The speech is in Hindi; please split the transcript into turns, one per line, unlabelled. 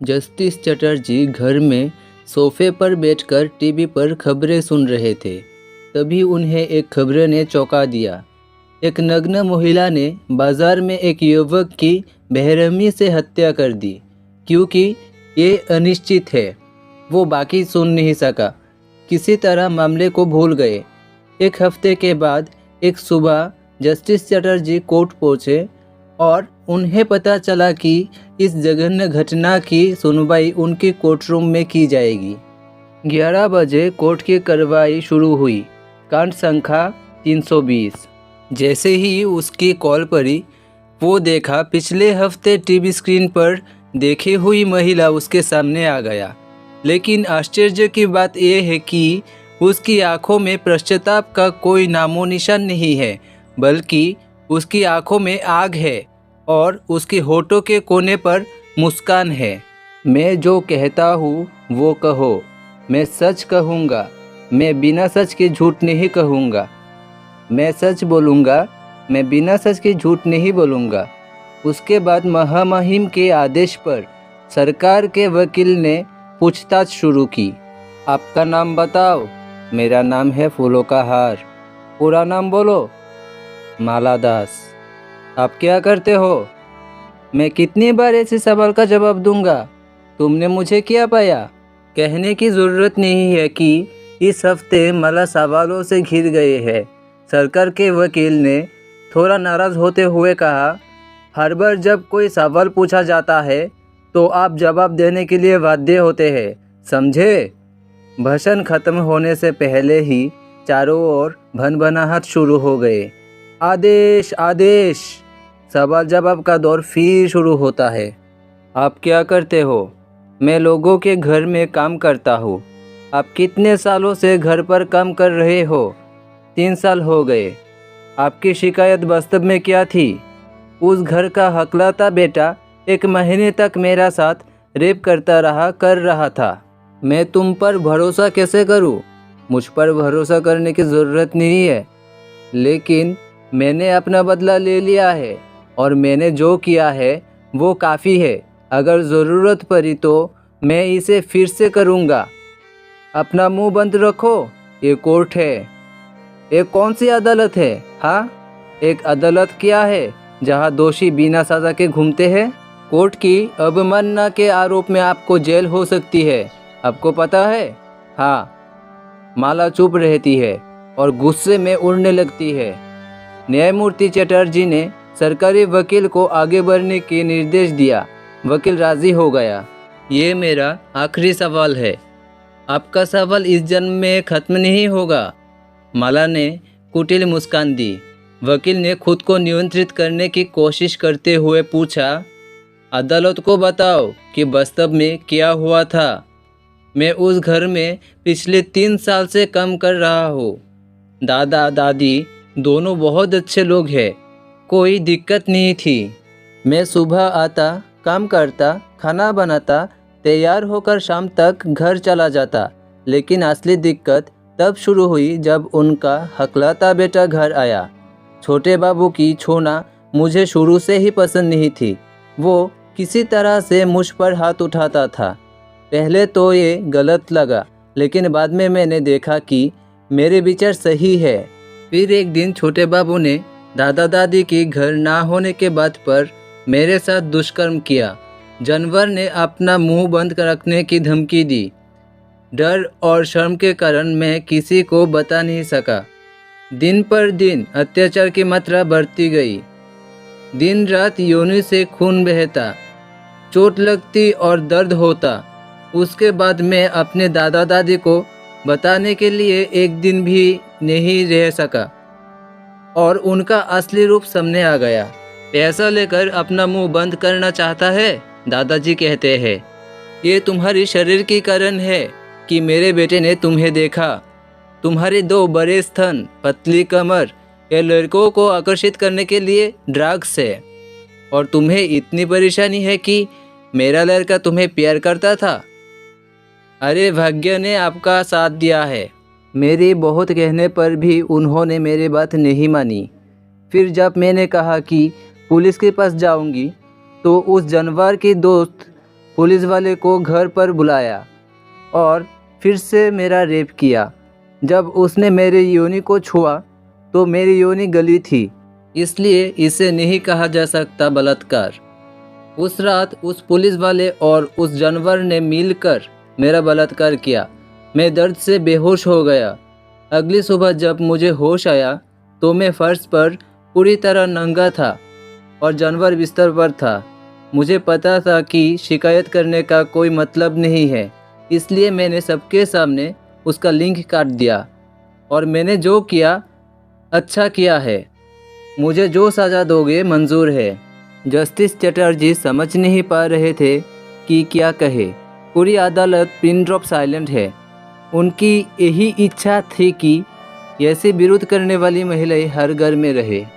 जस्टिस चटर्जी घर में सोफे पर बैठकर टीवी पर खबरें सुन रहे थे। तभी उन्हें एक खबर ने चौंका दिया। एक नग्न महिला ने बाजार में एक युवक की बेरहमी से हत्या कर दी। क्योंकि ये अनिश्चित है, वो बाकी सुन नहीं सका। किसी तरह मामले को भूल गए। एक हफ्ते के बाद एक सुबह जस्टिस चटर्जी कोर्ट पहुँचे और उन्हें पता चला कि इस जघन्य घटना की सुनवाई उनकी कोर्टरूम में की जाएगी। 11 बजे कोर्ट की कार्रवाई शुरू हुई। कांड संख्या 320। जैसे ही उसकी कॉल पड़ी, वो देखा पिछले हफ्ते टीवी स्क्रीन पर देखी हुई महिला उसके सामने आ गया। लेकिन आश्चर्य की बात यह है कि उसकी आंखों में पश्चाताप का कोई नामो निशान नहीं है, बल्कि उसकी आंखों में आग है और उसके होठों के कोने पर मुस्कान है। मैं जो कहता हूँ वो कहो, मैं सच कहूँगा, मैं बिना सच के झूठ नहीं कहूँगा। मैं सच बोलूँगा, मैं बिना सच के झूठ नहीं बोलूँगा। उसके बाद महामहिम के आदेश पर सरकार के वकील ने पूछताछ शुरू की। आपका नाम बताओ। मेरा नाम है फूलों का हार। पूरा नाम बोलो। माला दास। आप क्या करते हो? मैं कितनी बार ऐसे सवाल का जवाब दूंगा? तुमने मुझे क्या पाया? कहने की ज़रूरत नहीं है कि इस हफ्ते माला सवालों से घिर गए हैं। सरकार के वकील ने थोड़ा नाराज़ होते हुए कहा, हर बार जब कोई सवाल पूछा जाता है तो आप जवाब देने के लिए बाध्य होते हैं, समझे? भाषण खत्म होने से पहले ही चारों ओर भनभनाहट शुरू हो गए। आदेश, आदेश। सवाल जवाब का दौर फिर शुरू होता है। आप क्या करते हो? मैं लोगों के घर में काम करता हूँ। आप कितने सालों से घर पर काम कर रहे हो? 3 साल हो गए। आपकी शिकायत वास्तव में क्या थी? उस घर का हकलाता बेटा 1 महीने तक मेरा साथ रेप कर रहा था। मैं तुम पर भरोसा कैसे करूं? मुझ पर भरोसा करने की ज़रूरत नहीं है, लेकिन मैंने अपना बदला ले लिया है और मैंने जो किया है वो काफ़ी है। अगर ज़रूरत पड़ी तो मैं इसे फिर से करूँगा। अपना मुंह बंद रखो। ये कोर्ट है। ये कौन सी अदालत है? हाँ, एक अदालत क्या है जहाँ दोषी बिना सज़ा के घूमते हैं? कोर्ट की अवमानना के आरोप में आपको जेल हो सकती है। आपको पता है? हाँ। माला चुप रहती है और गुस्से में उड़ने लगती है। न्यायमूर्ति चटर्जी ने सरकारी वकील को आगे बढ़ने के निर्देश दिया। वकील राजी हो गया। ये मेरा आखिरी सवाल है। आपका सवाल इस जन्म में ख़त्म नहीं होगा। माला ने कुटिल मुस्कान दी। वकील ने खुद को नियंत्रित करने की कोशिश करते हुए पूछा, अदालत को बताओ कि वास्तव में क्या हुआ था। मैं उस घर में पिछले 3 साल से काम कर रहा हूँ। दादा दादी दोनों बहुत अच्छे लोग हैं। कोई दिक्कत नहीं थी। मैं सुबह आता, काम करता, खाना बनाता, तैयार होकर शाम तक घर चला जाता। लेकिन असली दिक्कत तब शुरू हुई जब उनका हकलाता बेटा घर आया। छोटे बाबू की छोना मुझे शुरू से ही पसंद नहीं थी। वो किसी तरह से मुझ पर हाथ उठाता था। पहले तो ये गलत लगा, लेकिन बाद में मैंने देखा कि मेरे विचार सही है। फिर एक दिन छोटे बाबू ने दादा दादी के घर ना होने के बात पर मेरे साथ दुष्कर्म किया। जानवर ने अपना मुंह बंद रखने की धमकी दी। डर और शर्म के कारण मैं किसी को बता नहीं सका। दिन पर दिन अत्याचार की मात्रा बढ़ती गई। दिन रात योनि से खून बहता, चोट लगती और दर्द होता। उसके बाद मैं अपने दादा दादी को बताने के लिए एक दिन भी नहीं रह सका और उनका असली रूप सामने आ गया। पैसा लेकर अपना मुंह बंद करना चाहता है? दादाजी कहते हैं, ये तुम्हारी शरीर की कारण है कि मेरे बेटे ने तुम्हें देखा। तुम्हारे 2 बड़े स्तन, पतली कमर, ये लड़कों को आकर्षित करने के लिए ड्रग्स है। और तुम्हें इतनी परेशानी है कि मेरा लड़का तुम्हें प्यार करता था। अरे भाग्य ने आपका साथ दिया है। मेरी बहुत कहने पर भी उन्होंने मेरी बात नहीं मानी। फिर जब मैंने कहा कि पुलिस के पास जाऊंगी, तो उस जानवर की दोस्त पुलिस वाले को घर पर बुलाया और फिर से मेरा रेप किया। जब उसने मेरे योनि को छुआ तो मेरी योनि गली थी, इसलिए इसे नहीं कहा जा सकता बलात्कार। उस रात उस पुलिस वाले और उस जानवर ने मिलकर मेरा बलात्कार किया। मैं दर्द से बेहोश हो गया। अगली सुबह जब मुझे होश आया तो मैं फर्श पर पूरी तरह नंगा था और जानवर बिस्तर पर था। मुझे पता था कि शिकायत करने का कोई मतलब नहीं है, इसलिए मैंने सबके सामने उसका लिंक काट दिया और मैंने जो किया अच्छा किया है। मुझे जो सज़ा दोगे मंजूर है। जस्टिस चटर्जी समझ नहीं पा रहे थे कि क्या कहे। पूरी अदालत पिन ड्रॉप साइलेंट है। उनकी यही इच्छा थी कि ऐसे विरोध करने वाली महिलाएं हर घर में रहे।